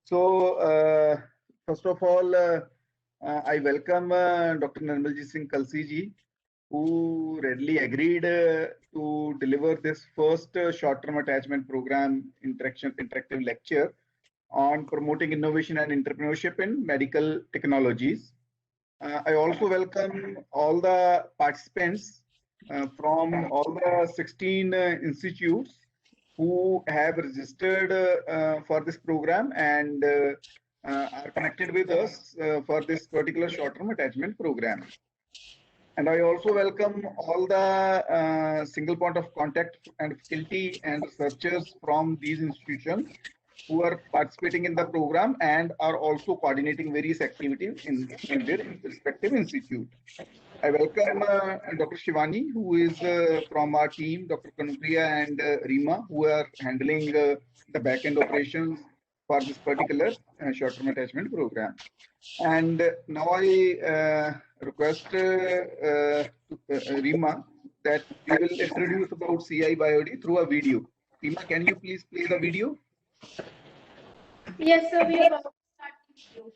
So, first of all, I welcome Dr. Nirmalji Singh Kalsi ji, who readily agreed to deliver this first short-term attachment program interactive lecture on promoting innovation and entrepreneurship in medical technologies. I also welcome all the participants from all the 16 institutes who have registered for this program and are connected with us for this particular short-term attachment program. And I also welcome all the single point of contact and faculty and researchers from these institutions who are participating in the program and are also coordinating various activities in their respective institute. I welcome Dr. Shivani, who is from our team, Dr. Kanupriya and Rima, who are handling the back-end operations for this particular short-term attachment program. And now I request Rima that we will introduce about CI/BioD through a video. Rima, can you please play the video? Yes, sir. We are about to start the video.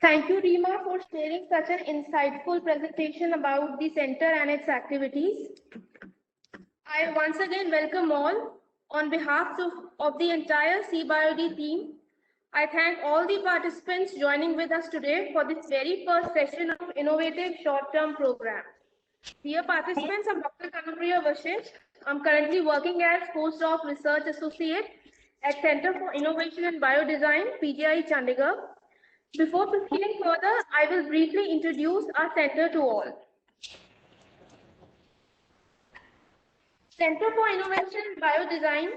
Thank you, Rima, for sharing such an insightful presentation about the center and its activities. I once again welcome all on behalf of the entire CBIOD team. I thank all the participants joining with us today for this very first session of innovative short-term program. Dear participants, I'm Dr. Kanupriya Vashish. I'm currently working as postdoc research associate at Center for Innovation and Biodesign, PGI Chandigarh. Before proceeding further, I will briefly introduce our center to all. Center for Innovation and Biodesign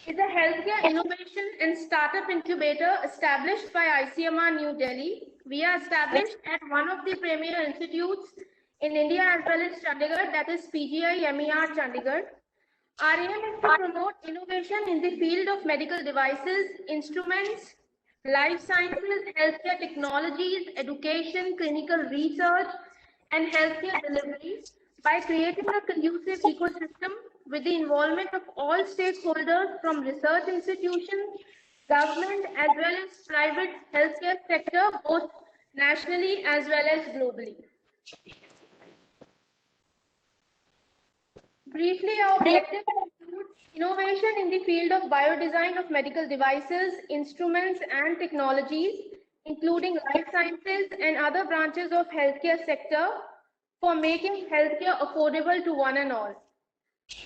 is a healthcare innovation and startup incubator established by ICMR New Delhi. We are established at one of the premier institutes in India as well as Chandigarh, that is PGI MER Chandigarh. Our aim is to promote innovation in the field of medical devices, instruments, life sciences, healthcare technologies, education, clinical research, and healthcare delivery by creating a conducive ecosystem with the involvement of all stakeholders from research institutions, government, as well as private healthcare sector, both nationally as well as globally. Briefly, our objective includes innovation in the field of biodesign of medical devices, instruments, and technologies, including life sciences and other branches of healthcare sector for making healthcare affordable to one and all.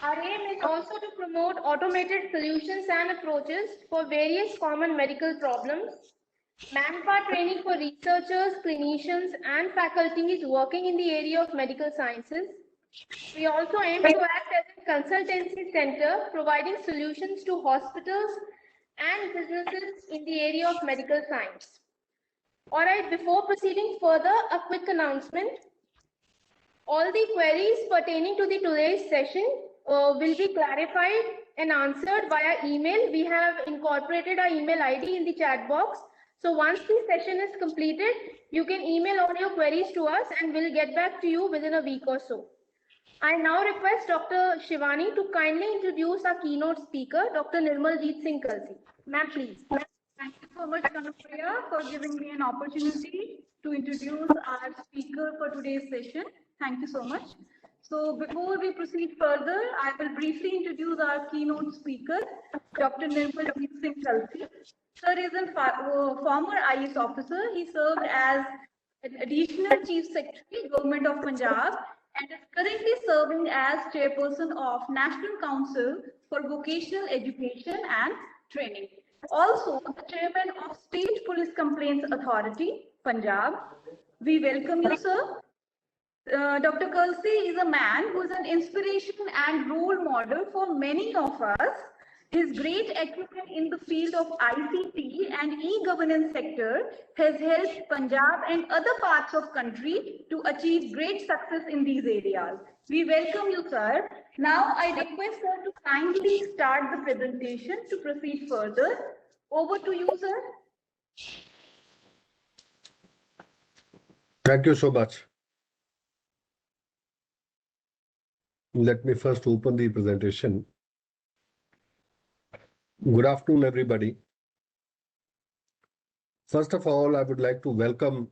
Our aim is also to promote automated solutions and approaches for various common medical problems, manpower training for researchers, clinicians, and faculties working in the area of medical sciences. We also aim to act as a consultancy center, providing solutions to hospitals and businesses in the area of medical science. All right, before proceeding further, a quick announcement. All the queries pertaining to today's session will be clarified and answered via email. We have incorporated our email ID in the chat box. So once the session is completed, you can email all your queries to us and we'll get back to you within a week or so. I now request Dr. Shivani to kindly introduce our keynote speaker, Dr. Nirmaljeet Singh Kalsi. Ma'am, please. Thank you so much, Kanupriya, for giving me an opportunity to introduce our speaker for today's session. Thank you so much. So before we proceed further, I will briefly introduce our keynote speaker, Dr. Nirmaljeet Singh Kalsi. Sir is a former IAS officer. He served as an additional Chief Secretary, Government of Punjab, and is currently serving as chairperson of National Council for Vocational Education and Training. Also, the chairman of State Police Complaints Authority, Punjab. We welcome you, sir. Dr. Kalsi is a man who is an inspiration and role model for many of us. His great acumen in the field of ICT and e-governance sector has helped Punjab and other parts of country to achieve great success in these areas. We welcome you, sir. Now I request sir to kindly start the presentation to proceed further. Over to you, sir. Thank you so much. Let me first open the presentation. Good afternoon, everybody. First of all, I would like to welcome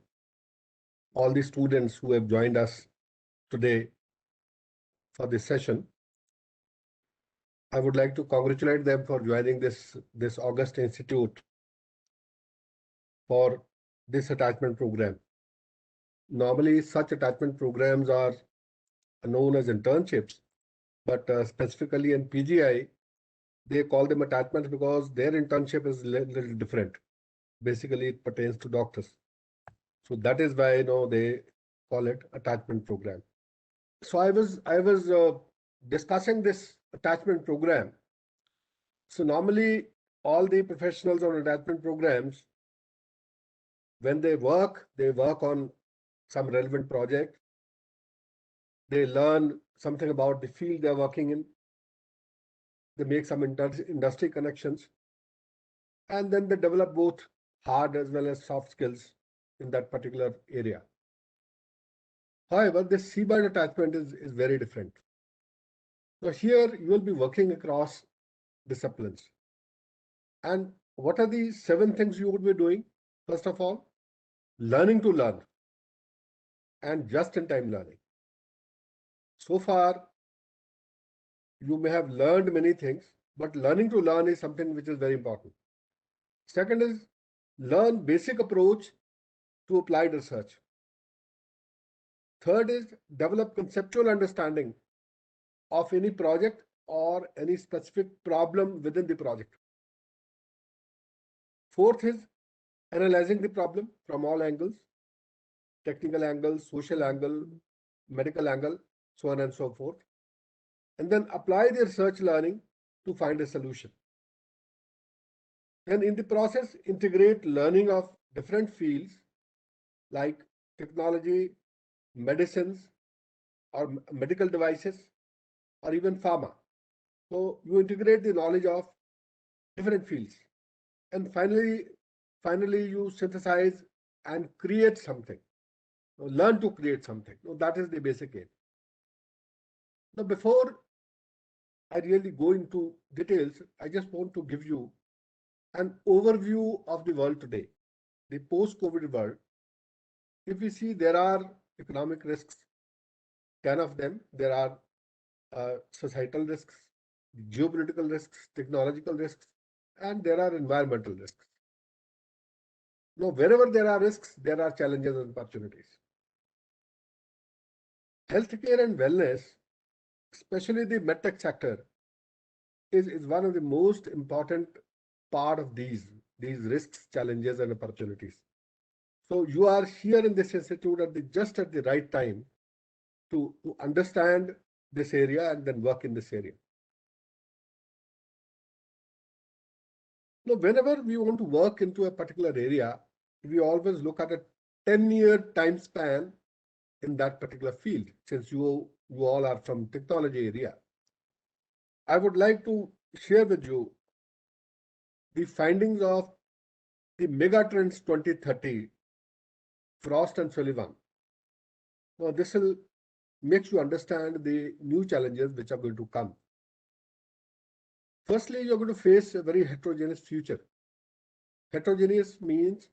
all the students who have joined us today for this session. I would like to congratulate them for joining this August Institute for this attachment program. Normally, such attachment programs are known as internships, but specifically in PGI, they call them attachments because their internship is a little different. Basically, it pertains to doctors. So that is why they call it attachment program. So I was discussing this attachment program. So normally, all the professionals on attachment programs, when they work on some relevant project. They learn something about the field they're working in. They make some industry connections, and then they develop both hard as well as soft skills in that particular area. However, this CBIOD attachment is very different. So here you will be working across disciplines. And what are the 7 things you would be doing? First of all, learning to learn and just-in-time learning. So far, you may have learned many things, but learning to learn is something which is very important. Second is learn basic approach to applied research. Third is develop conceptual understanding of any project or any specific problem within the project. Fourth is analyzing the problem from all angles, technical angle, social angle, medical angle, so on and so forth. And then apply the research learning to find a solution. And in the process, integrate learning of different fields like technology, medicines, or medical devices, or even pharma. So you integrate the knowledge of different fields. And finally, you synthesize and create something. Learn to create something. That is the basic aim. Now, before I really go into details, I just want to give you an overview of the world today, the post-COVID world. If we see, there are economic risks, 10 of them. There are societal risks, geopolitical risks, technological risks, and there are environmental risks. Now, wherever there are risks, there are challenges and opportunities. Healthcare and wellness, especially the medtech sector, is one of the most important part of these risks, challenges, and opportunities. So you are here in this institute just at the right time to understand this area and then work in this area. Now, whenever we want to work into a particular area, we always look at a 10-year time span in that particular field, since you all are from technology area. I would like to share with you the findings of the Megatrends 2030, Frost and Sullivan. Now, this will make you understand the new challenges which are going to come. Firstly, you're going to face a very heterogeneous future. Heterogeneous means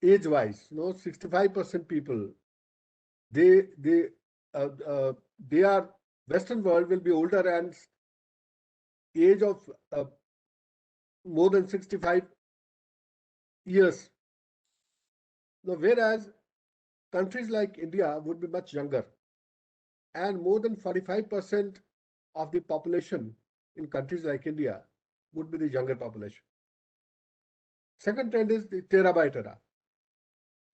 age-wise. 65% people, they are Western world will be older and age of more than 65 years. Now, whereas countries like India would be much younger, and more than 45% of the population in countries like India would be the younger population. Second trend is the terabyte era.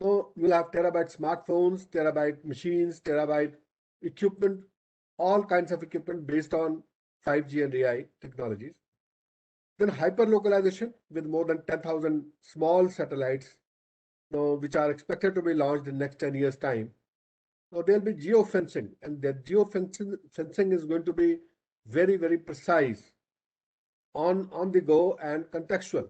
So you'll have terabyte smartphones, terabyte machines, terabyte equipment, all kinds of equipment based on 5G and AI technologies. Then hyper-localization with more than 10,000 small satellites, which are expected to be launched in the next 10 years' time. Now there'll be geofencing, and that geofencing is going to be very, very precise, on the go and contextual.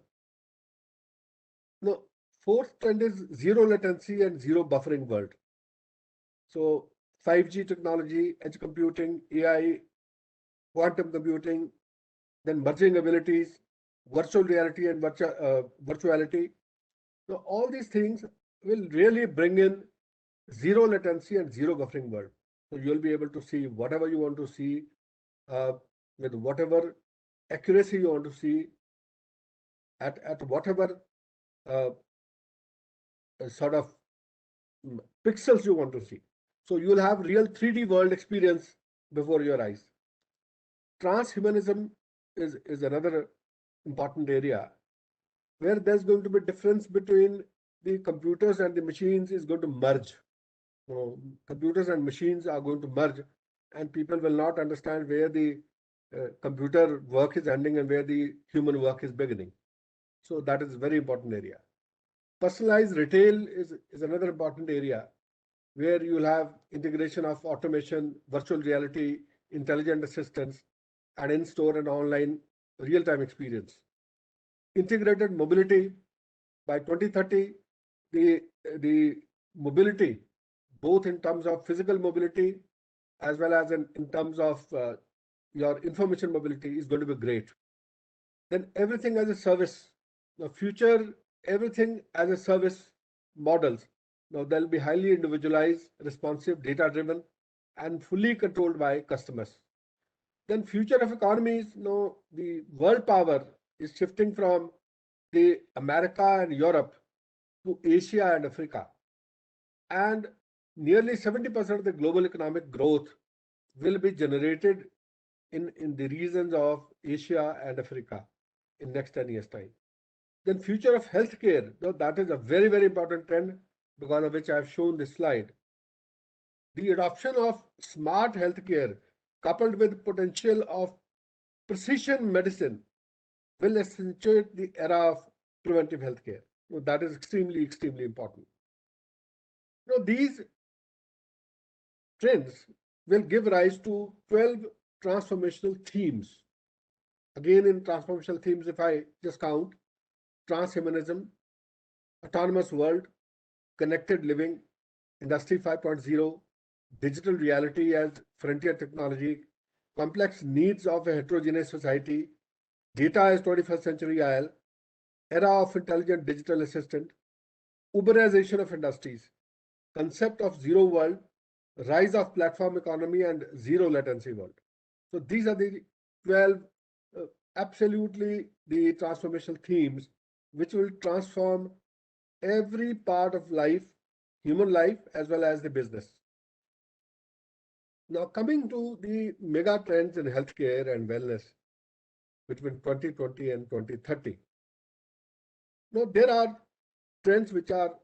Now, fourth trend is zero latency and zero buffering world. So 5G technology, edge computing, AI, quantum computing, then merging abilities, virtual reality and virtuality. So all these things will really bring in zero latency and zero buffering world. So you'll be able to see whatever you want to see with whatever accuracy you want to see at whatever sort of pixels you want to see. So you'll have real 3D world experience before your eyes. Transhumanism is another important area where there's going to be difference between the computers and the machines is going to merge. Computers and machines are going to merge, and people will not understand where the computer work is ending and where the human work is beginning. So that is a very important area. Personalized retail is another important area where you'll have integration of automation, virtual reality, intelligent assistants, and in-store and online real-time experience. Integrated mobility. By 2030, the mobility, both in terms of physical mobility as well as in terms of your information mobility, is going to be great. Then everything as a service. The future, everything as a service models. Now they'll be highly individualized, responsive, data-driven, and fully controlled by customers. Then future of economies, the world power is shifting from the America and Europe to Asia and Africa. And nearly 70% of the global economic growth will be generated in the regions of Asia and Africa in next 10 years' time. Then future of healthcare, that is a very, very important trend because of which I have shown this slide. The adoption of smart healthcare coupled with potential of precision medicine will accentuate the era of preventive healthcare. That is extremely, extremely important. These trends will give rise to 12 transformational themes. Again, in transformational themes, if I just count, transhumanism, autonomous world, connected living, industry 5.0, digital reality as frontier technology, complex needs of a heterogeneous society, data as 21st century IL, era of intelligent digital assistant, Uberization of industries, concept of zero world, rise of platform economy, and zero latency world. So these are the 12 absolutely the transformational themes which will transform every part of life, human life, as well as the business. Now, coming to the mega trends in healthcare and wellness between 2020 and 2030. Now, there are trends which are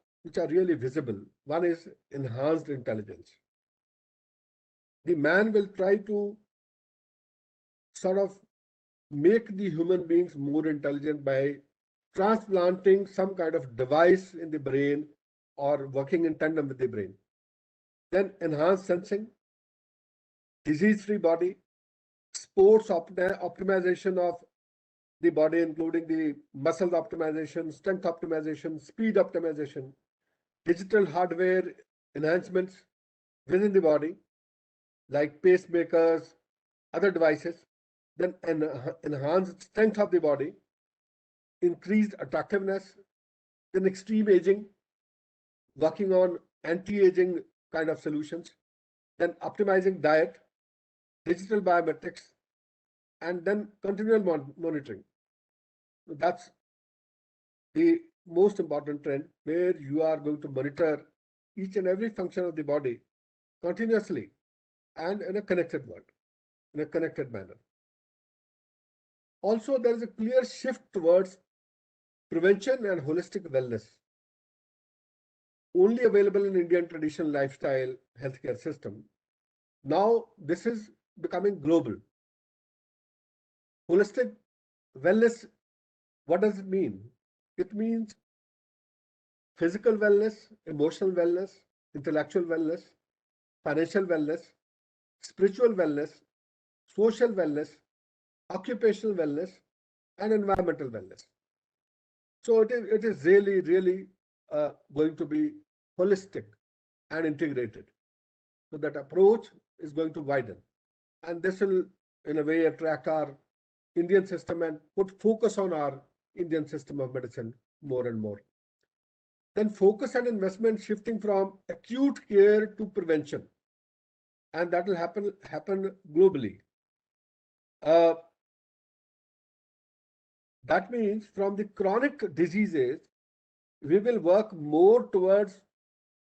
really visible. One is enhanced intelligence. The man will try to sort of make the human beings more intelligent by transplanting some kind of device in the brain or working in tandem with the brain. Then enhanced sensing, disease-free body, sports optimization of the body, including the muscle optimization, strength optimization, speed optimization, digital hardware enhancements within the body, like pacemakers, other devices, then enhanced strength of the body, increased attractiveness, then extreme aging, working on anti-aging kind of solutions, then optimizing diet, digital biometrics, and then continual monitoring. That's the most important trend, where you are going to monitor each and every function of the body continuously and in a connected world, in a connected manner. Also, there is a clear shift towards prevention and holistic wellness, only available in Indian traditional lifestyle healthcare system. Now, this is becoming global. Holistic wellness, what does it mean? It means physical wellness, emotional wellness, intellectual wellness, financial wellness, spiritual wellness, social wellness, occupational wellness, and environmental wellness. So it is really, really going to be holistic and integrated. So that approach is going to widen. And this will, in a way, attract our Indian system and put focus on our Indian system of medicine more and more. Then focus and investment shifting from acute care to prevention. And that will happen globally. That means from the chronic diseases, we will work more towards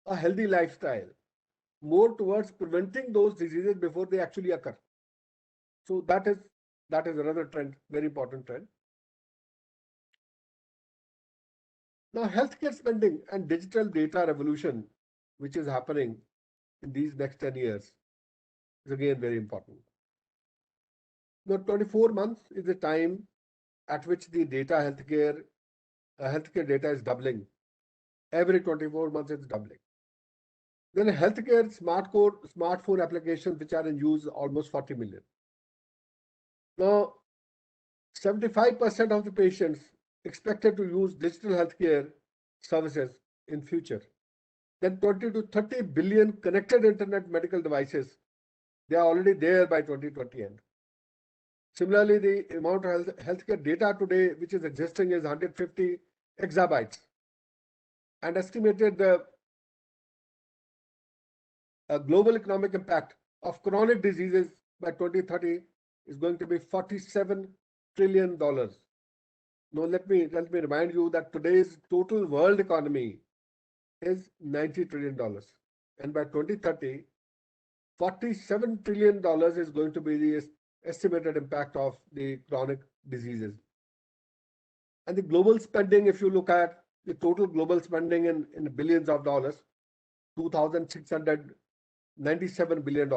a healthy lifestyle, more towards preventing those diseases before they actually occur. So that is another trend, very important trend. Now, healthcare spending and digital data revolution, which is happening in these next 10 years, is again very important. Now, 24 months is the time at which the healthcare data is doubling. Every 24 months it's doubling. Then healthcare smartphone applications which are in use, almost 40 million. Now, 75% of the patients expected to use digital healthcare services in future. Then 20 to 30 billion connected internet medical devices, they are already there by 2020 end. Similarly, the amount of healthcare data today which is existing is 150 exabytes, and estimated the global economic impact of chronic diseases by 2030 is going to be $47 trillion. Now, let me remind you that today's total world economy is $90 trillion. And by 2030, $47 trillion is going to be the estimated impact of the chronic diseases. And the global spending, if you look at the total global spending in billions of dollars, $2,697 billion,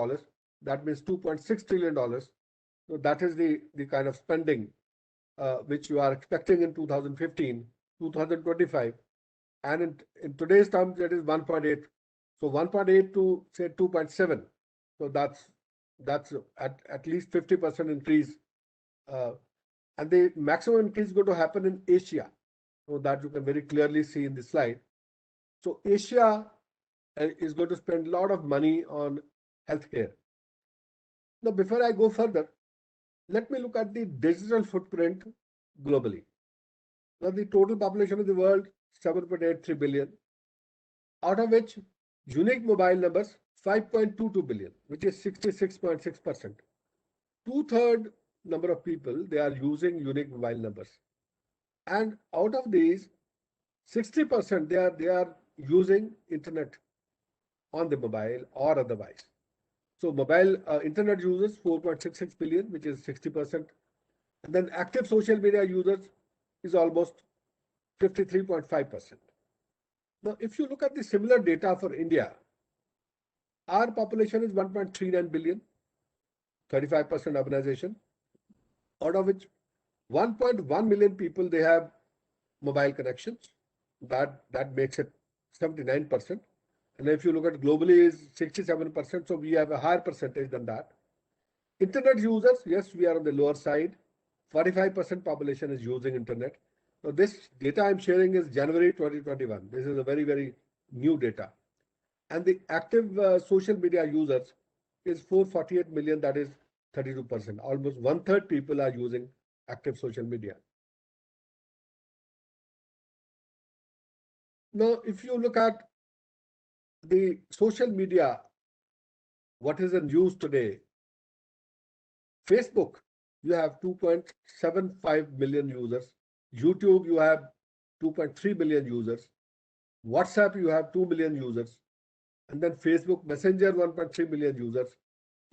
that means $2.6 trillion. So that is the kind of spending which you are expecting in 2015, 2025. And in today's terms, that is 1.8. So 1.8 to say 2.7. So that's at least 50% increase. And the maximum increase is going to happen in Asia. So that you can very clearly see in the slide. So Asia is going to spend a lot of money on healthcare. Now, before I go further, let me look at the digital footprint globally. Now, the total population of the world, 7.83 billion, out of which unique mobile numbers, 5.22 billion, which is 66.6%. Two-thirds number of people, they are using unique mobile numbers. And out of these, 60% they are using internet on the mobile or otherwise. So mobile internet users, 4.66 billion, which is 60%. And then active social media users is almost 53.5%. Now, if you look at the similar data for India, our population is 1.39 billion, 35% urbanization, out of which 1.1 million people, they have mobile connections. That makes it 79%. And if you look at globally is 67%, so we have a higher percentage than that. Internet users, yes, we are on the lower side. 45% population is using internet. Now, this data I'm sharing is January 2021. This is a very, very new data. And the active social media users is 448 million, that is 32%. Almost one-third people are using active social media. Now, if you look at the social media, what is in use today? Facebook, you have 2.75 million users. YouTube, you have 2.3 million users. WhatsApp, you have 2 million users. And then Facebook Messenger, 1.3 million users.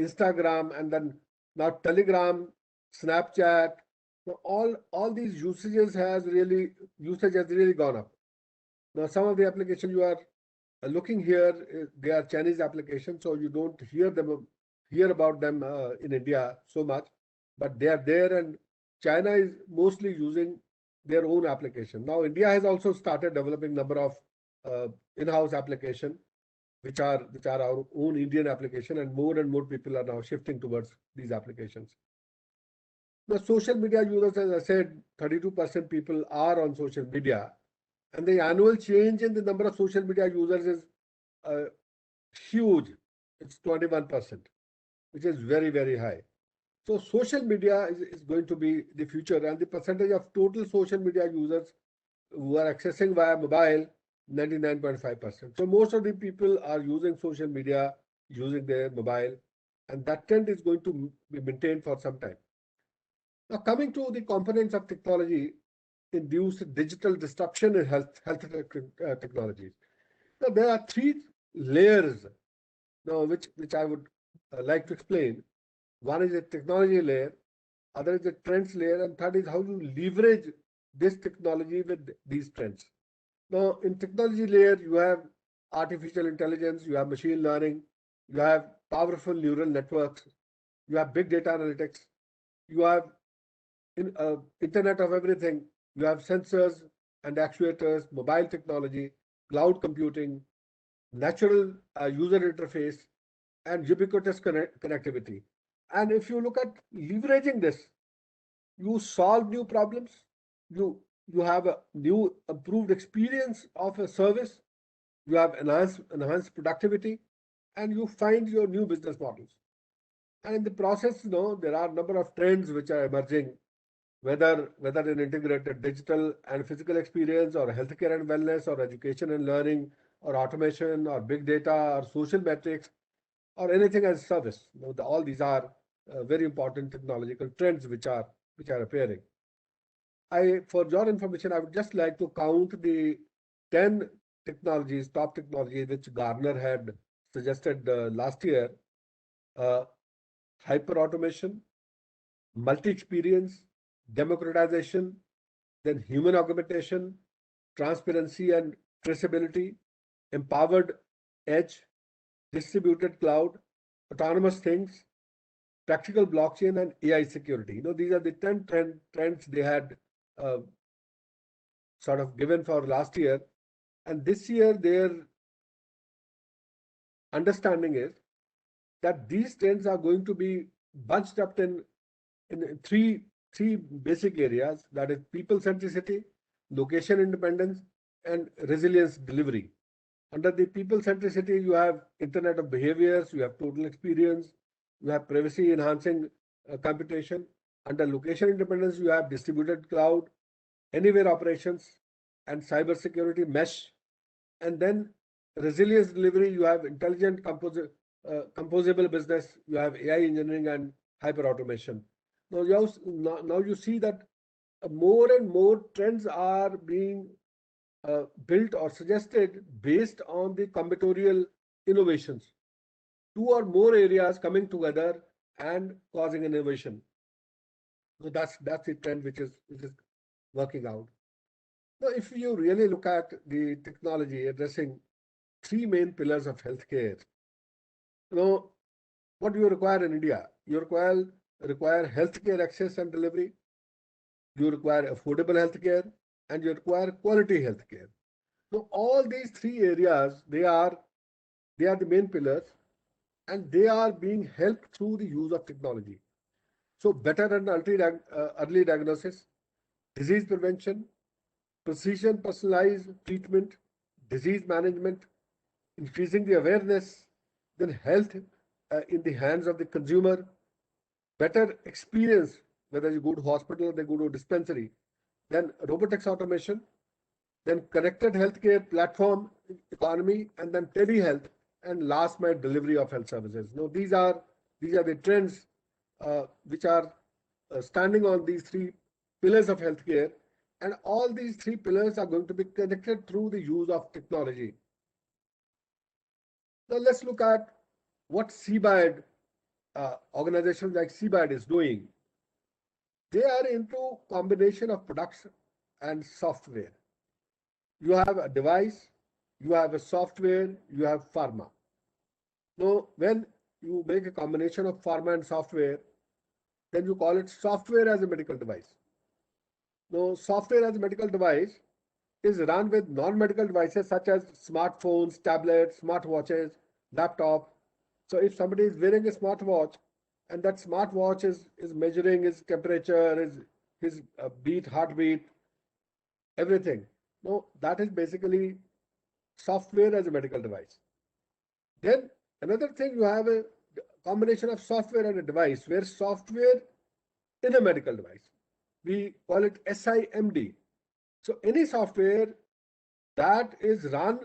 Instagram, and then now Telegram, Snapchat. So all these usage has really gone up. Now, some of the applications you are looking here, they are Chinese applications, so you don't hear about them in India so much, but they are there, and China is mostly using their own application. Now, India has also started developing number of in-house application, which are our own Indian application, and more people are now shifting towards these applications. The social media users, as I said, 32% people are on social media, and the annual change in the number of social media users is huge. It's 21%, which is very, very high. So social media is going to be the future, and the percentage of total social media users who are accessing via mobile, 99.5%. So most of the people are using social media, using their mobile, and that trend is going to be maintained for some time. Now, coming to the components of technology induced digital disruption in health technologies. Now, there are three layers now which I would like to explain. One is a technology layer, other is a trends layer, and third is how you leverage this technology with these trends. Now, in technology layer, you have artificial intelligence, you have machine learning, you have powerful neural networks, you have big data analytics, you have Internet of Everything, you have sensors and actuators, mobile technology, cloud computing, natural user interface, and ubiquitous connectivity. And if you look at leveraging this, you solve new problems, you have a new improved experience of a service, you have enhanced productivity, and you find your new business models. And in the process, there are a number of trends which are emerging, whether in integrated digital and physical experience, or healthcare and wellness, or education and learning, or automation, or big data, or social metrics, or anything as a service. All these are very important technological trends which are appearing. For your information, I would just like to count the 10 technologies, top technologies, which Gartner had suggested last year. Hyper automation, multi-experience, democratization, then human augmentation, transparency and traceability, empowered edge, distributed cloud, autonomous things, practical blockchain, and AI security. These are the 10 trends they had uh, sort of given for last year. And this year, their understanding is that these trends are going to be bunched up in three basic areas, that is people centricity, location independence, and resilience delivery. Under the people centricity, you have Internet of Behaviors, you have total experience, you have privacy enhancing computation. Under location independence, you have distributed cloud, anywhere operations, and cybersecurity mesh. And then resilience delivery, you have intelligent composable business, you have AI engineering and hyper automation. Now you see that more and more trends are being built or suggested based on the combinatorial innovations. Two or more areas coming together and causing innovation. So that's the trend which is working out. Now, if you really look at the technology addressing three main pillars of healthcare, what do you require in India? You require healthcare access and delivery. You require affordable healthcare, and you require quality healthcare. So all these three areas, they are the main pillars, and they are being helped through the use of technology. So better and early diagnosis, disease prevention, precision personalized treatment, disease management, increasing the awareness, then health in the hands of the consumer, better experience, whether you go to hospital or they go to a dispensary, then robotics automation, then connected healthcare platform economy, and then telehealth, and last mile delivery of health services. Now, these are the trends which are standing on these three pillars of healthcare, and all these three pillars are going to be connected through the use of technology. Now, let's look at what CBID, organizations like CBID is doing. They are into combination of products and software. You have a device, you have a software, you have pharma. Now, when you make a combination of pharma and software, then you call it software as a medical device. Now, software as a medical device is run with non-medical devices such as smartphones, tablets, smartwatches, laptop. So if somebody is wearing a smartwatch and that smartwatch is measuring his temperature, his heartbeat, everything. No, that is basically software as a medical device. Then another thing, you have a combination of software and a device, where software in a medical device, we call it SIMD. So any software that is run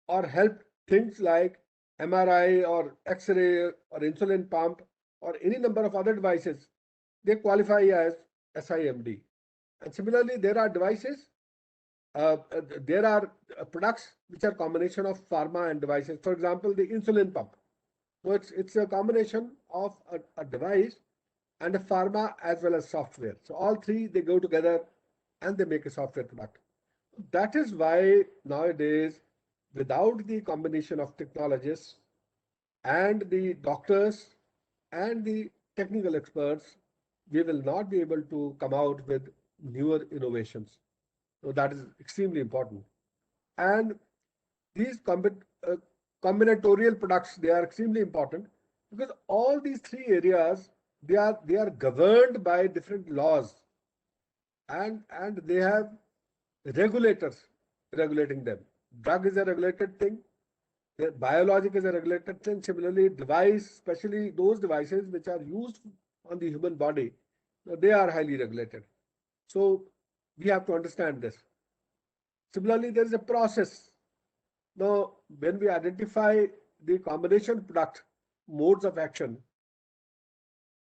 or help things like MRI or X-ray or insulin pump or any number of other devices, they qualify as SIMD. And similarly, there are devices, there are products which are combination of pharma and devices. For example, the insulin pump. So it's a combination of a device and a pharma as well as software. So all three, they go together and they make a software product. That is why nowadays, without the combination of technologists and the doctors and the technical experts, we will not be able to come out with newer innovations. So that is extremely important. And these combinatorial products, they are extremely important because all these three areas, they are governed by different laws, and they have regulators regulating them. Drug is a regulated thing. Biologic is a regulated thing. Similarly, device, especially those devices which are used on the human body, they are highly regulated. So we have to understand this. Similarly, there is a process. Now, when we identify the combination product modes of action,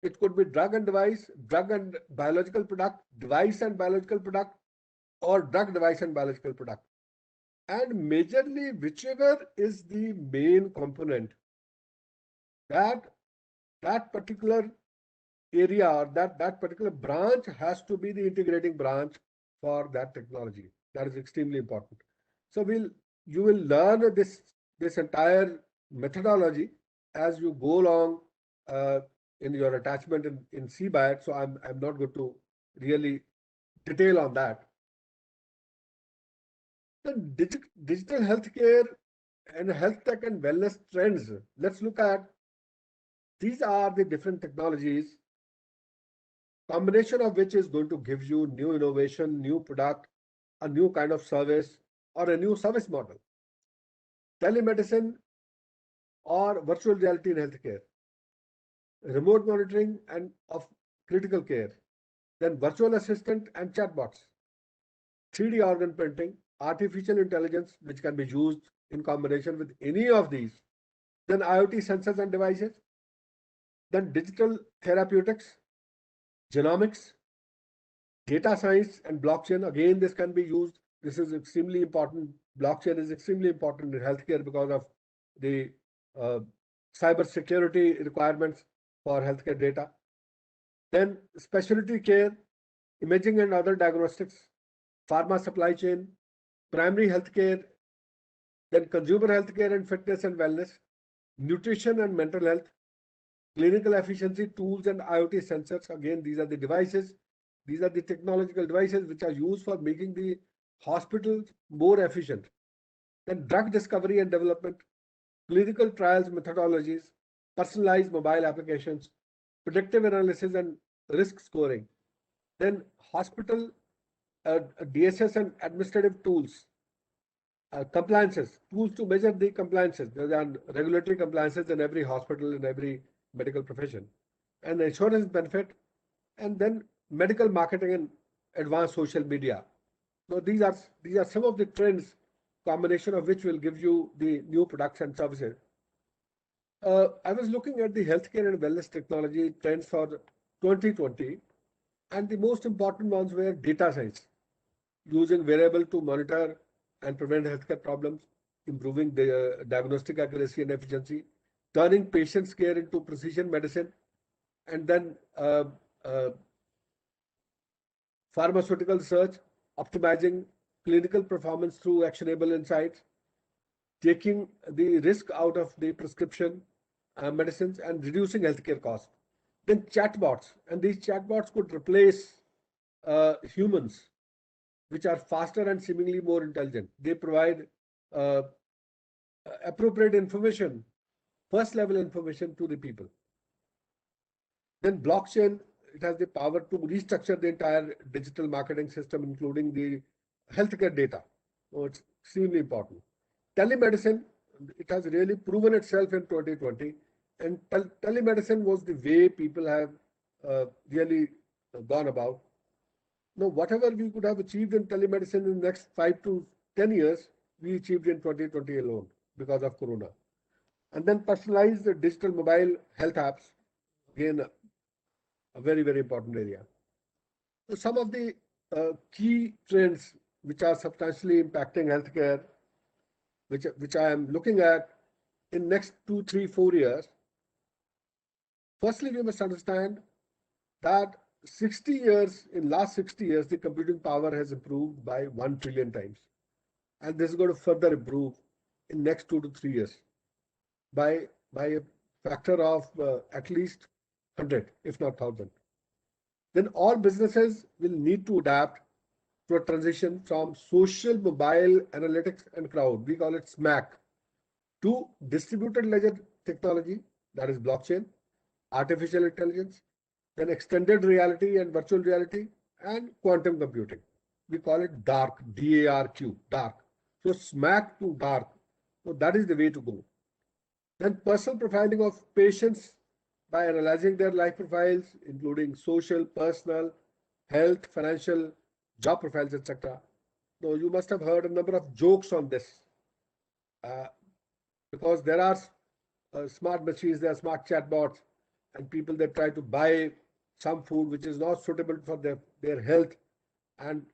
It could be drug and device, drug and biological product, device and biological product, or drug, device, and biological product. And majorly, whichever is the main component, that that particular area or that particular branch has to be the integrating branch for that technology. That is extremely important. So you will learn this entire methodology as you go along in your attachment in CBIT. So I'm not going to really detail on that. The digital healthcare and health tech and wellness trends. Let's look at these are the different technologies, combination of which is going to give you new innovation, new product, a new kind of service, or a new service model. Telemedicine or virtual reality in healthcare, remote monitoring and of critical care, then virtual assistant and chatbots, 3D organ printing, artificial intelligence, which can be used in combination with any of these, then IoT sensors and devices, then digital therapeutics, genomics, data science and blockchain. Again, this can be used. This is extremely important. Blockchain is extremely important in healthcare because of the cyber security requirements for healthcare data. Then specialty care, imaging and other diagnostics, pharma supply chain, primary healthcare, then consumer healthcare and fitness and wellness, nutrition and mental health, clinical efficiency tools and IoT sensors. Again, these are the devices. These are the technological devices which are used for making the hospitals more efficient. Then drug discovery and development, clinical trials methodologies, personalized mobile applications, predictive analysis and risk scoring. Then hospital DSS and administrative tools, compliances, tools to measure the compliances. There are regulatory compliances in every hospital, in every medical profession, and insurance benefit, and then medical marketing and advanced social media. So these are some of the trends, combination of which will give you the new products and services. I was looking at the healthcare and wellness technology trends for 2020, and the most important ones were data science, using wearable to monitor and prevent healthcare problems, improving the diagnostic accuracy and efficiency, turning patients' care into precision medicine, and then pharmaceutical research, optimizing clinical performance through actionable insights, taking the risk out of the prescription medicines and reducing healthcare costs. Then chatbots, and these chatbots could replace humans, which are faster and seemingly more intelligent. They provide appropriate information, first level information to the people. Then blockchain, it has the power to restructure the entire digital marketing system, including the healthcare data. So it's extremely important. Telemedicine, it has really proven itself in 2020, and telemedicine was the way people have really gone about. Now, whatever we could have achieved in telemedicine in the next 5 to 10 years, we achieved in 2020 alone because of Corona. And then personalized digital mobile health apps, again, a very, very important area. So some of the key trends which are substantially impacting healthcare, which I am looking at in next 2, 3, 4 years. Firstly, we must understand that in last 60 years, the computing power has improved by 1 trillion times. And this is going to further improve in next 2 to 3 years by a factor of at least 100, if not 1,000. Then all businesses will need to adapt to a transition from social mobile analytics and cloud, we call it SMAC, to distributed ledger technology, that is blockchain, artificial intelligence, then extended reality and virtual reality, and quantum computing. We call it DARK, D-A-R-Q, DARK. So SMAC to DARK. So that is the way to go. Then personal profiling of patients by analyzing their life profiles, including social, personal, health, financial, job profiles, etc. So you must have heard a number of jokes on this because there are smart machines, there are smart chatbots, and people that try to buy some food which is not suitable for their health, and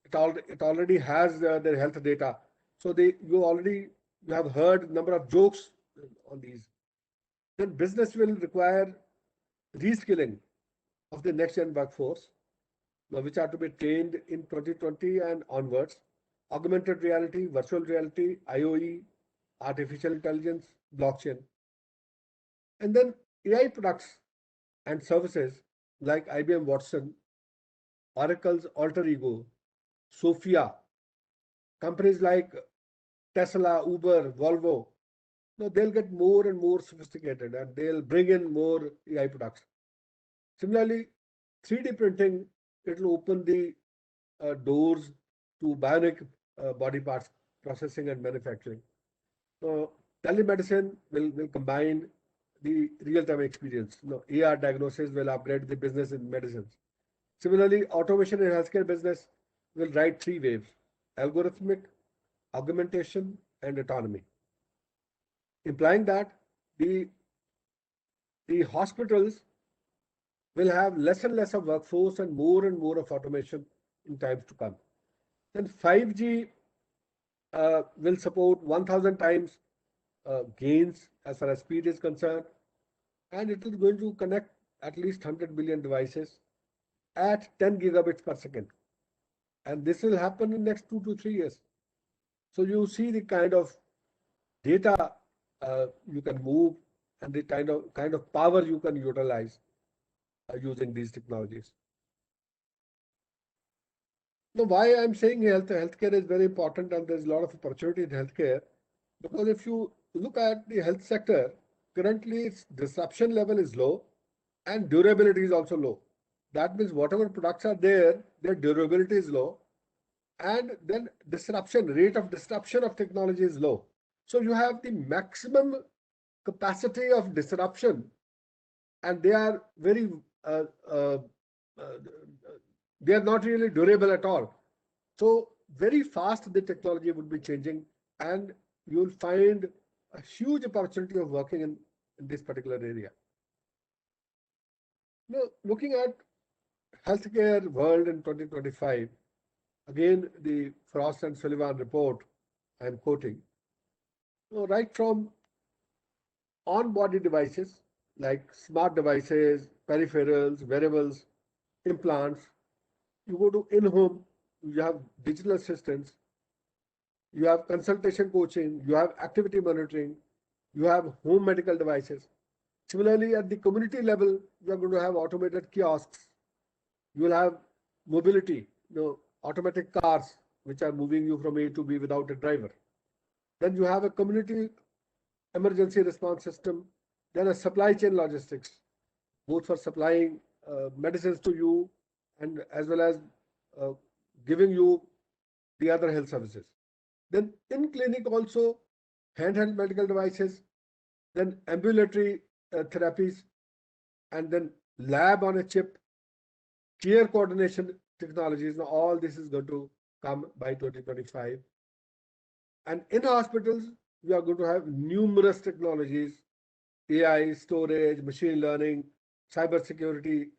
it already has their health data. So you have heard number of jokes on these. Then business will require reskilling of the next gen workforce, which are to be trained in 2020 and onwards. Augmented reality, virtual reality, IoE, artificial intelligence, blockchain. And then AI products and services like IBM Watson, Oracle's Alter Ego, Sophia, companies like Tesla, Uber, Volvo, they'll get more and more sophisticated and they'll bring in more AI products. Similarly, 3D printing, it will open the doors to bionic body parts processing and manufacturing. So telemedicine will combine the real-time experience. AR diagnosis will upgrade the business in medicines. Similarly, automation in healthcare business will ride three waves: algorithmic, augmentation, and autonomy. Implying that the hospitals will have less and less of workforce and more of automation in times to come. Then 5G will support 1000 times gains as far as speed is concerned, and it is going to connect at least 100 billion devices at 10 gigabits per second. And this will happen in next 2 to 3 years. So you see the kind of data you can move and the kind of power you can utilize using these technologies. Now, why I'm saying healthcare is very important and there's a lot of opportunity in healthcare, because if you look at the health sector, currently its disruption level is low and durability is also low. That means whatever products are there, their durability is low, and then rate of disruption of technology is low. So you have the maximum capacity of disruption, and they are very they are not really durable at all. So very fast the technology would be changing, and you will find a huge opportunity of working in this particular area. Now, looking at healthcare world in 2025, again, the Frost and Sullivan report I'm quoting, right from on-body devices like smart devices, peripherals, wearables, implants, you go to in-home, you have digital assistants, you have consultation coaching, you have activity monitoring, you have home medical devices. Similarly, at the community level, you are going to have automated kiosks. You will have mobility, automatic cars, which are moving you from A to B without a driver. Then you have a community emergency response system, then a supply chain logistics, both for supplying medicines to you and as well as giving you the other health services. Then in clinic also, handheld medical devices, then ambulatory therapies, and then lab on a chip, care coordination technologies. Now all this is going to come by 2025. And in hospitals, we are going to have numerous technologies: AI, storage, machine learning, cybersecurity,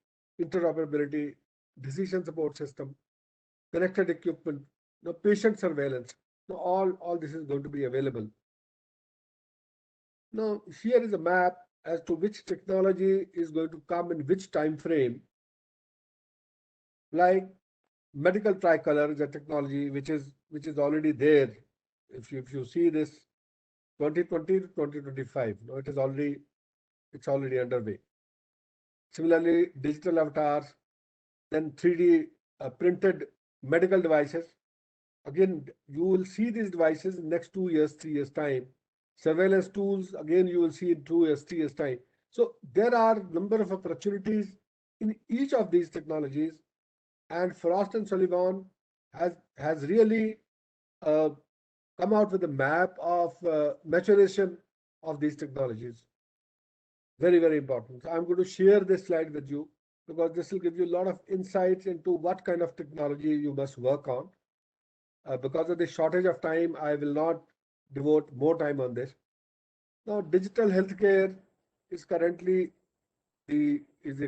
interoperability, decision support system, connected equipment, patient surveillance. Now all this is going to be available. Now here is a map as to which technology is going to come in which time frame. Like medical tricolor is a technology which is already there. If you see this 2020 to 2025, it's already underway. Similarly, digital avatars, then 3D printed medical devices. Again, you will see these devices in next 2 years, 3 years time. Surveillance tools, again, you will see in 2 years, 3 years time. So there are a number of opportunities in each of these technologies, and Frost and Sullivan has really come out with a map of maturation of these technologies. Very, very important. So I'm going to share this slide with you because this will give you a lot of insights into what kind of technology you must work on. Because of the shortage of time, I will not devote more time on this. Now, digital healthcare is currently the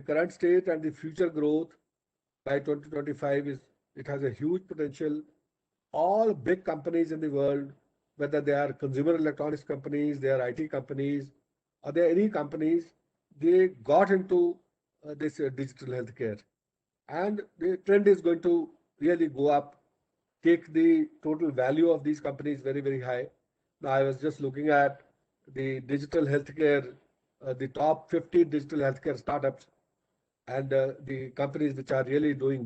current state and the future growth by 2025 it has a huge potential. All big companies in the world, whether they are consumer electronics companies, they are IT companies, or they are any companies, they got into this digital healthcare. And the trend is going to really go up, take the total value of these companies very, very high. Now, I was just looking at the digital healthcare, the top 50 digital healthcare startups, and the companies which are really doing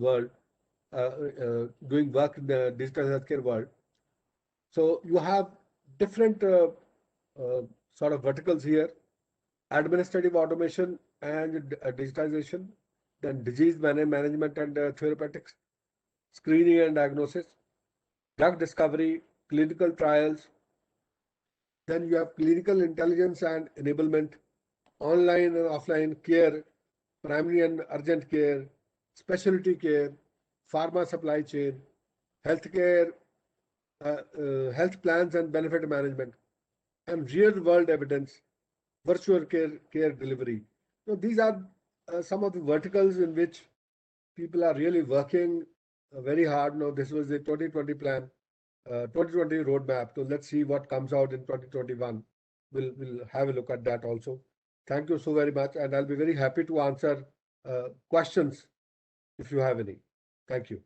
doing work in the digital healthcare world. So you have different sort of verticals here: administrative automation and digitization, then disease management and therapeutics, screening and diagnosis, drug discovery, clinical trials. Then you have clinical intelligence and enablement, online and offline care, primary and urgent care, specialty care, pharma supply chain, healthcare, health plans and benefit management, and real world evidence, virtual care delivery. So these are some of the verticals in which people are really working very hard. Now, this was the 2020 plan, 2020 roadmap. So let's see what comes out in 2021. We'll have a look at that also. Thank you so very much, and I'll be very happy to answer questions if you have any. Thank you.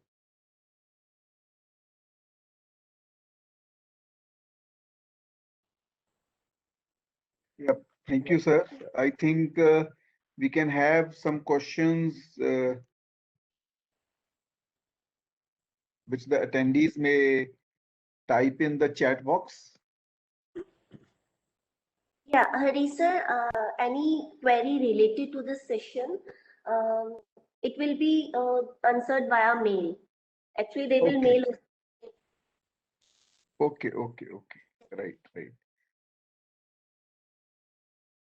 Yep. Thank you, sir. I think we can have some questions which the attendees may type in the chat box. Yeah, Hari sir, any query related to this session, it will be answered via mail. Actually, they will mail. Okay. Right.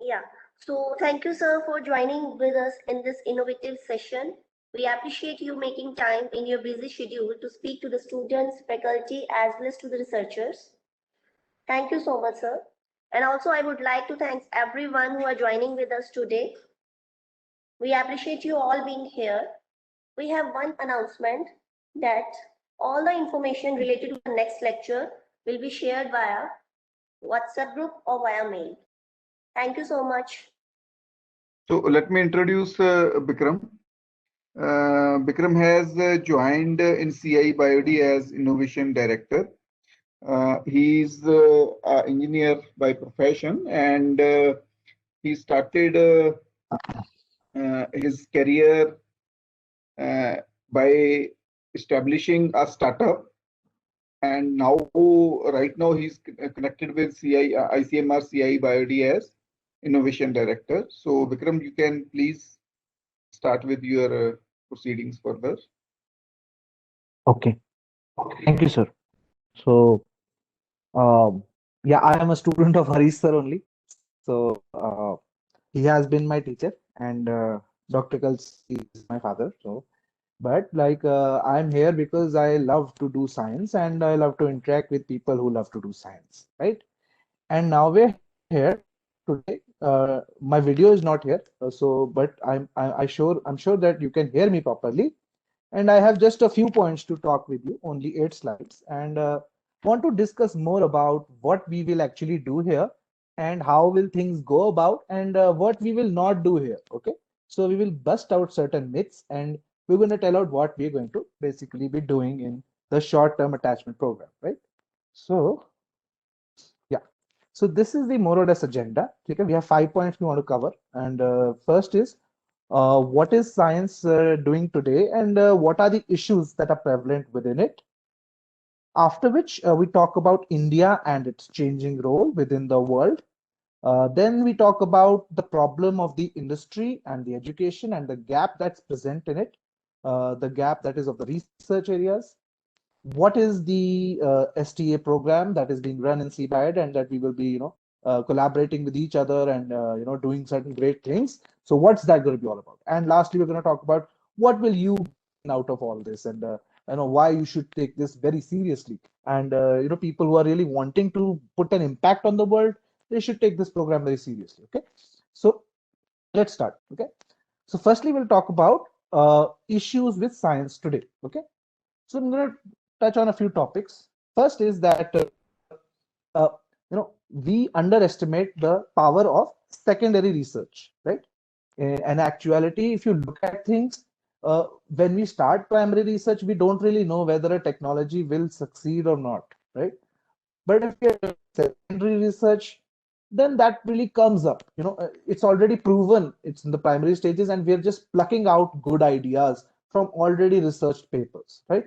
Yeah. So thank you, sir, for joining with us in this innovative session. We appreciate you making time in your busy schedule to speak to the students, faculty, as well as to the researchers. Thank you so much, sir. And also, I would like to thank everyone who are joining with us today. We appreciate you all being here. We have one announcement that all the information related to the next lecture will be shared via WhatsApp group or via mail. Thank you so much. So let me introduce Bikram. Bikram has joined in CI BioD as Innovation Director. He's an engineer by profession, and he started his career by establishing a startup, and right now he's connected with ICMR CI BioD as Innovation Director. So Bikram, you can please start with your proceedings further. Okay. Thank you, sir. So, yeah, I am a student of Harish sir only. So, he has been my teacher, and Dr. Kalsi is my father. So, but like I'm here because I love to do science and I love to interact with people who love to do science, right? And now we're here today. My video is not here, but I'm sure that you can hear me properly. And I have just a few points to talk with you, only 8 slides, and want to discuss more about what we will actually do here and how will things go about and what we will not do here. Okay, so we will bust out certain myths and we're going to tell out what we're going to basically be doing in the short-term attachment program, right? So, yeah. So this is the more or less agenda. Okay, we have 5 points we want to cover, and first is what is science doing today and what are the issues that are prevalent within it. After which we talk about India and its changing role within the world. Then we talk about the problem of the industry and the education and the gap that's present in it, the gap that is of the research areas. What is the STA program that is being run in CBIOD and that we will be, collaborating with each other and, doing certain great things. So what's that going to be all about? And lastly, we're going to talk about what will you gain out of all this and, why you should take this very seriously. And, people who are really wanting to put an impact on the world, they should take this program very seriously. Okay. So let's start. Okay. So firstly, we'll talk about issues with science today. Okay. So I'm going to touch on a few topics. First is that we underestimate the power of secondary research, right? And actuality, if you look at things, when we start primary research, we don't really know whether a technology will succeed or not, right? But if you have secondary research, then that really comes up. It's already proven, it's in the primary stages, and we're just plucking out good ideas from already researched papers, right?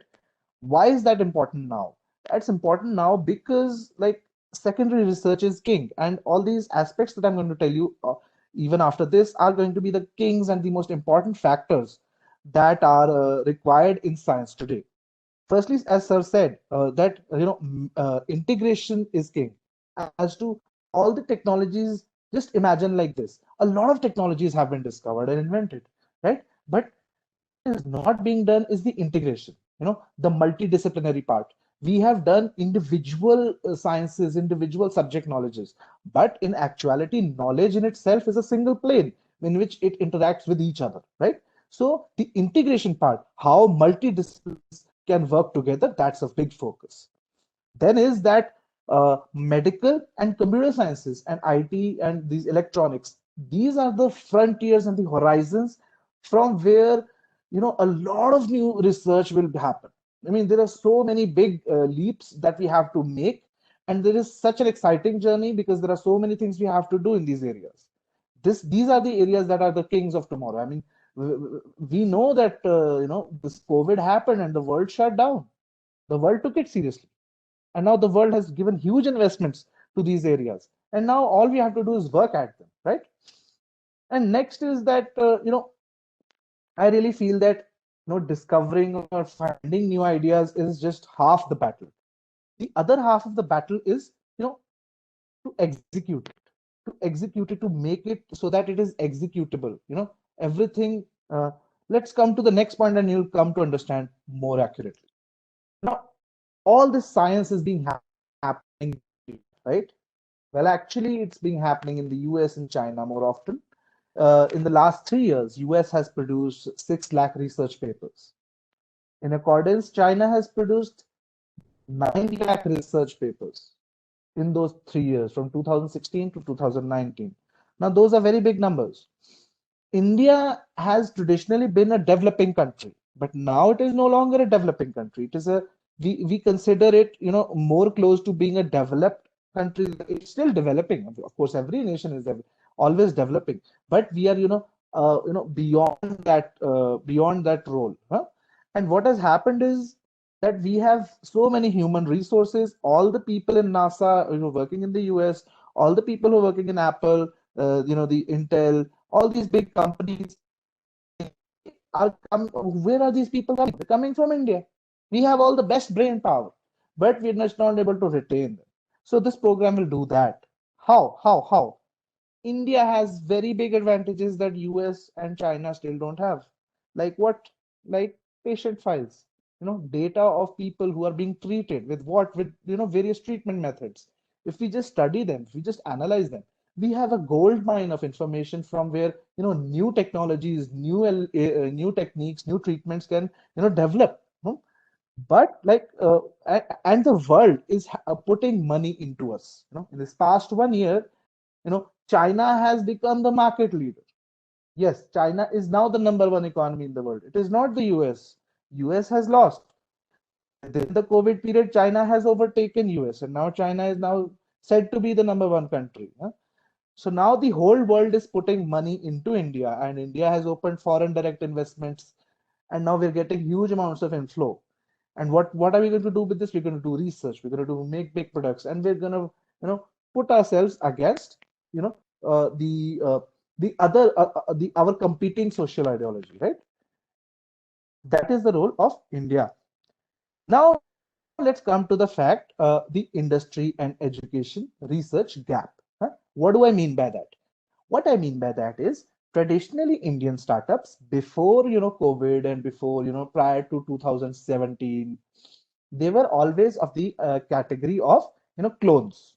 Why is that important now? That's important now because like secondary research is king, and all these aspects that I'm going to tell you even after this are going to be the kings and the most important factors that are required in science today. Firstly, as sir said, that integration is king. As to all the technologies, just imagine like this: a lot of technologies have been discovered and invented, right? But is not being done is the integration, the multidisciplinary part. We have done individual sciences, individual subject knowledges, but in actuality, knowledge in itself is a single plane in which it interacts with each other, right? So the integration part, how multidisciplines can work together, that's a big focus. Then is that medical and computer sciences and IT and these electronics, these are the frontiers and the horizons from where a lot of new research will happen. I mean, there are so many big leaps that we have to make, and there is such an exciting journey because there are so many things we have to do in these areas. These are the areas that are the kings of tomorrow. I mean, we know that this COVID happened and the world shut down. The world took it seriously, and now the world has given huge investments to these areas, and now all we have to do is work at them, right? And next is that I really feel that discovering or finding new ideas is just half the battle. The other half of the battle is to execute it, to make it so that it is executable. Everything. Let's come to the next point, and you'll come to understand more accurately. Now, all this science is being happening, right? Well, actually, it's been happening in the US and China more often. In the last 3 years, US has produced 6 lakh research papers. In accordance, China has produced 9 lakh research papers in those 3 years, from 2016 to 2019. Now, those are very big numbers. India has traditionally been a developing country, but now it is no longer a developing country. It is we consider it more close to being a developed country. It's still developing. Of course, every nation is always developing, but we are beyond that role. Huh? And what has happened is that we have so many human resources. All the people in NASA, working in the US, all the people who are working in Apple, the Intel, all these big companies where are these people coming? They're coming from India. We have all the best brain power, but we're just not able to retain them. So this program will do that. How? India has very big advantages that US and China still don't have. Like what? Like patient files, data of people who are being treated with various treatment methods. If we just study them, if we just analyze them, we have a gold mine of information from where new technologies, new techniques, new treatments can develop. But and the world is putting money into us. In this past 1 year, China has become the market leader. Yes, China is now the #1 economy in the world. It is not the US. US has lost. Within the COVID period, China has overtaken US, and now China is now said to be the #1 country. Huh? So now the whole world is putting money into India, and India has opened foreign direct investments, and now we're getting huge amounts of inflow. And what are we going to do with this? We're going to do research. We're going to make big products, and we're going to put ourselves against the other our competing social ideology, right? That is the role of India. Now let's come to the fact, the industry and education research gap. Huh? What do I mean by that? What I mean by that is traditionally Indian startups before COVID and before prior to 2017, they were always of the category of clones.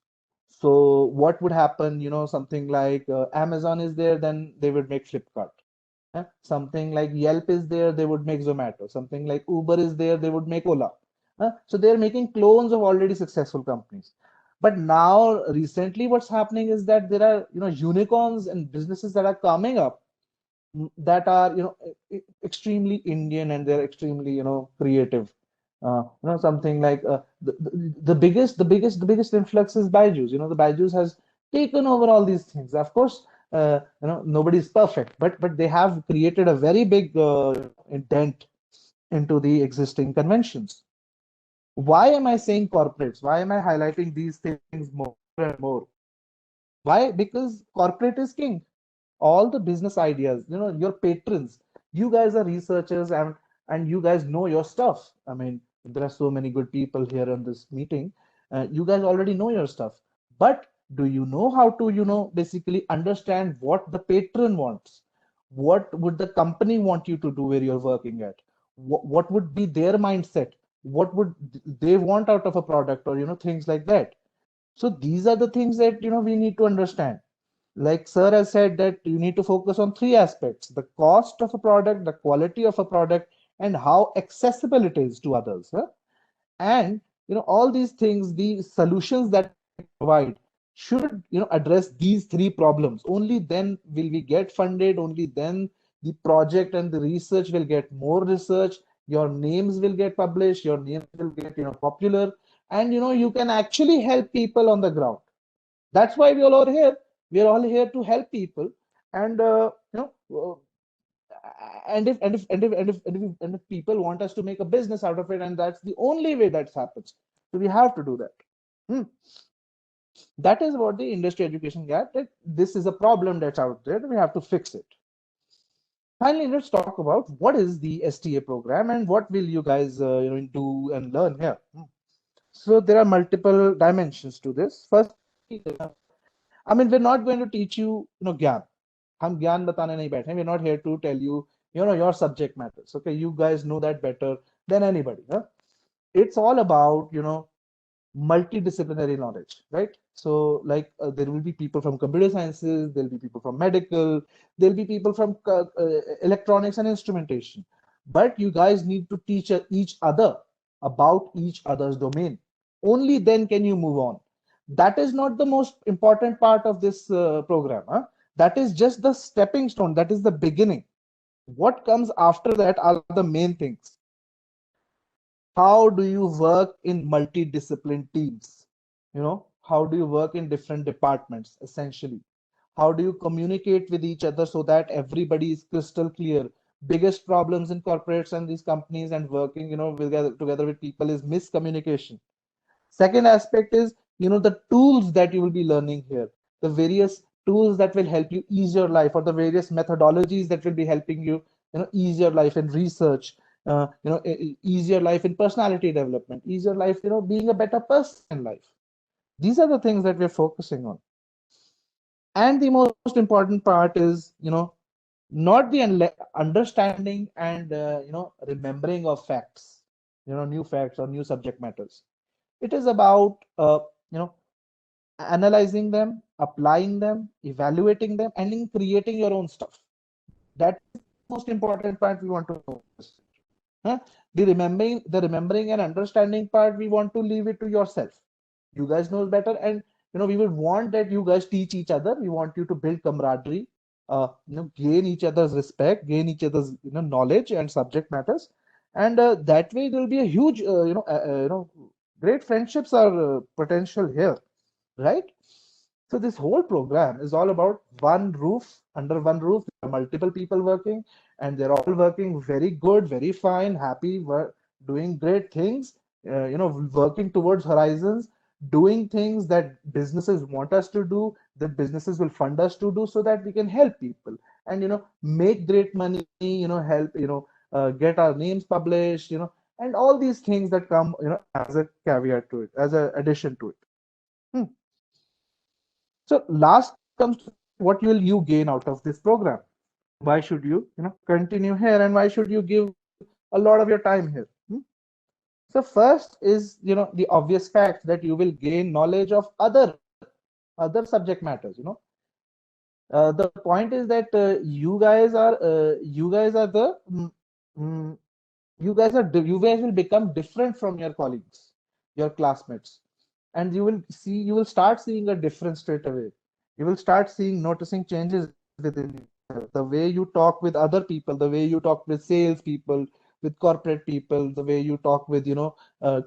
So what would happen, something like Amazon is there, then they would make Flipkart. Something like Yelp is there, they would make Zomato. Something like Uber is there, they would make Ola. So they're making clones of already successful companies. But now recently what's happening is that there are, unicorns and businesses that are coming up that are, extremely Indian, and they're extremely, creative. Something like the biggest influx is Byju's. The Byju's has taken over all these things. Of course, nobody's perfect, but they have created a very big dent into the existing conventions. Why am I saying corporates? Why am I highlighting these things more and more? Why? Because corporate is king. All the business ideas, your patrons, you guys are researchers, and you guys know your stuff. I mean, there are so many good people here in this meeting. You guys already know your stuff. But do you know how to, basically understand what the patron wants? What would the company want you to do where you're working at? What would be their mindset? What would they want out of a product, or, things like that? So these are the things that, we need to understand. Like sir has said, that you need to focus on three aspects: the cost of a product, the quality of a product, and how accessible it is to others. And all these things, the solutions that we provide should address these three problems. Only then will we get funded, only then the project and the research will get more research, your names will get published, your names will get popular, and you can actually help people on the ground. That's why we all are here. We are all here to help people. And and if people want us to make a business out of it, and that's the only way that happens, so we have to do that. That is what the industry education gap, that this is a problem that's out there, we have to fix it. Finally, let's talk about what is the STA program and what will you guys do and learn here. So there are multiple dimensions to this. First, I mean, we're not going to teach you, ज्ञान. हम ज्ञान बताने नहीं बैठे. We're not here to tell you, your subject matters. Okay, you guys know that better than anybody. It's all about, multidisciplinary knowledge, right? So like there will be people from computer sciences, there'll be people from medical, there'll be people from electronics and instrumentation. But you guys need to teach each other about each other's domain. Only then can you move on. That is not the most important part of this program. That is just the stepping stone. That is the beginning. What comes after that are the main things. How do you work in multidisciplinary teams? How do you work in different departments, essentially? How do you communicate with each other so that everybody is crystal clear? Biggest problems in corporates and these companies and working, together with people is miscommunication. Second aspect is, the tools that you will be learning here, the various tools that will help you ease your life, or the various methodologies that will be helping you, ease your life in research, ease your life in personality development, ease your life, being a better person in life. These are the things that we're focusing on. And the most important part is, not the understanding and, remembering of facts, new facts or new subject matters. It is about, analyzing them, applying them, evaluating them, and in creating your own stuff. That is the most important part we want to focus. The remembering and understanding part, we want to leave it to yourself. You guys know better, and we would want that you guys teach each other. We want you to build camaraderie, gain each other's respect, gain each other's knowledge and subject matters, and that way there will be a huge great friendships are potential here, right? So this whole program is all about one roof, under one roof, multiple people working, and they're all working very good, very fine, happy, doing great things, working towards horizons, doing things that businesses want us to do, that businesses will fund us to do, so that we can help people and, make great money, help, get our names published, and all these things that come, as a caveat to it, as an addition to it. So last comes to what will you gain out of this program? Why should you, continue here, and why should you give a lot of your time here? So first is, the obvious fact that you will gain knowledge of other other subject matters, you know. The point is that you guys are you guys will become different from your colleagues, your classmates, and you will start seeing a difference straight away. You will start noticing changes within yourself. The way you talk with other people, the way you talk with sales people, with corporate people, the way you talk with, you know,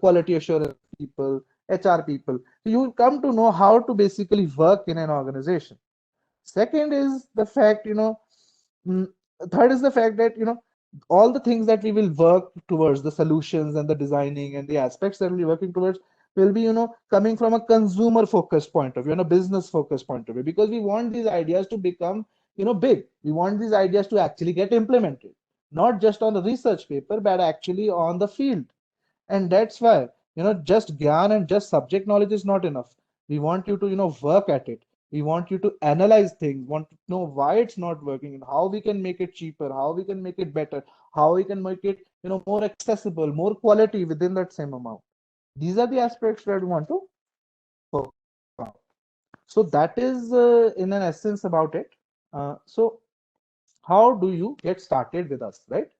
quality assurance people, HR people. So you will come to know how to basically work in an organization. Second is the fact, you know, mm, third is the fact that, you know, all the things that we will work towards, the solutions and the designing and the aspects that we'll be working towards, will be, you know, coming from a consumer focused point of view and a business focused point of view, because we want these ideas to become, you know, big. We want these ideas to actually get implemented, not just on the research paper, but actually on the field. And that's why, you know, just gyan and just subject knowledge is not enough. We want you to, you know, work at it. We want you to analyze things, want to know why it's not working and how we can make it cheaper, how we can make it better, how we can make it, you know, more accessible, more quality within that same amount. These are the aspects that we want to focus on. So that is in an essence about it. So how do you get started with us, right?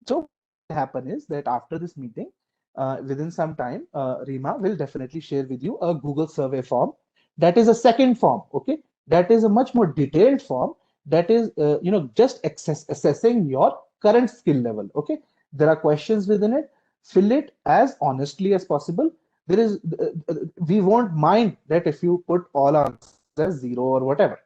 So what will happen is that after this meeting, within some time, Rima will definitely share with you a Google survey form. That is a second form, okay? That is a much more detailed form. That is, you know, just assessing your current skill level, okay? There are questions within it. Fill it as honestly as possible. There is, we won't mind that if you put all answers 0 or whatever.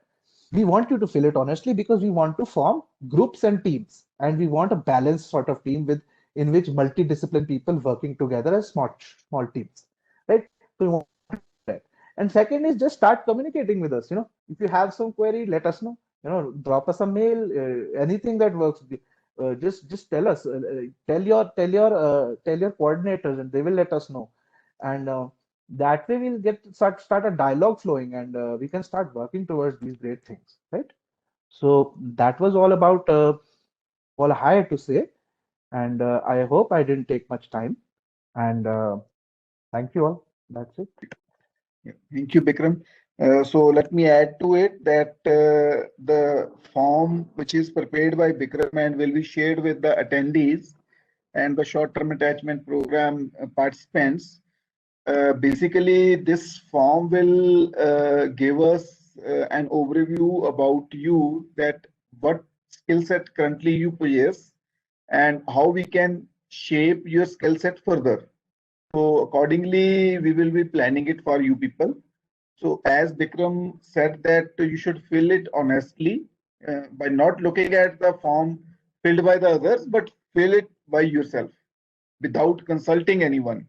We want you to fill it honestly because we want to form groups and teams, and we want a balanced sort of team with in which multidisciplinary people working together as small teams, right? So we want that. And second is just start communicating with us. You know, if you have some query, let us know. You know, drop us a mail, anything that works. Just tell us, tell your coordinators, and they will let us know. And that way we'll start a dialogue flowing, and we can start working towards these great things, right? So that was all about all I had to say, and I hope I didn't take much time, and thank you all. That's it. Yeah, thank you, Bikram. So let me add to it that the form which is prepared by Bikram and will be shared with the attendees and the short-term attachment program participants. Basically, this form will give us an overview about you, that what skill set currently you possess and how we can shape your skill set further. So accordingly, we will be planning it for you people. So as Bikram said that you should fill it honestly by not looking at the form filled by the others, but fill it by yourself without consulting anyone.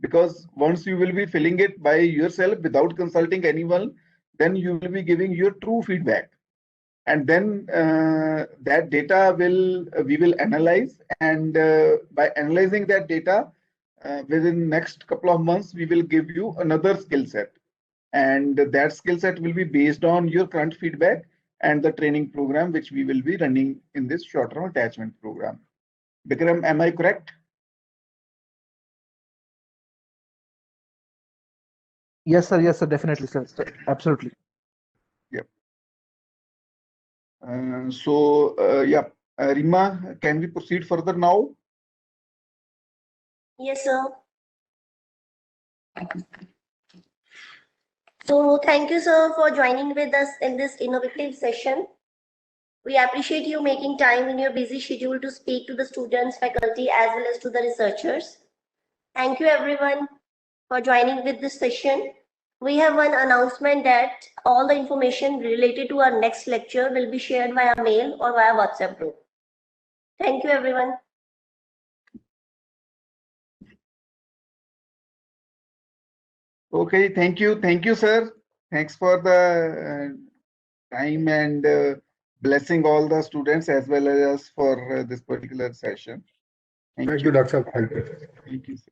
Because once you will be filling it by yourself without consulting anyone, then you will be giving your true feedback. And then that data we will analyze, and by analyzing that data within next couple of months, we will give you another skill set. And that skill set will be based on your current feedback and the training program which we will be running in this short-term attachment program. Bikram, am I correct? Yes, sir, definitely, sir. Absolutely. Yep. Yeah, Rima, can we proceed further now? Yes, sir. So thank you, sir, for joining with us in this innovative session. We appreciate you making time in your busy schedule to speak to the students, faculty, as well as to the researchers. Thank you, everyone, for joining with this session. We have one announcement that all the information related to our next lecture will be shared via mail or via WhatsApp group. Thank you, everyone. Okay, thank you, sir. Thanks for the time and blessing all the students as well as for this particular session. Thank you, Dr. Thank you. Thank you, sir.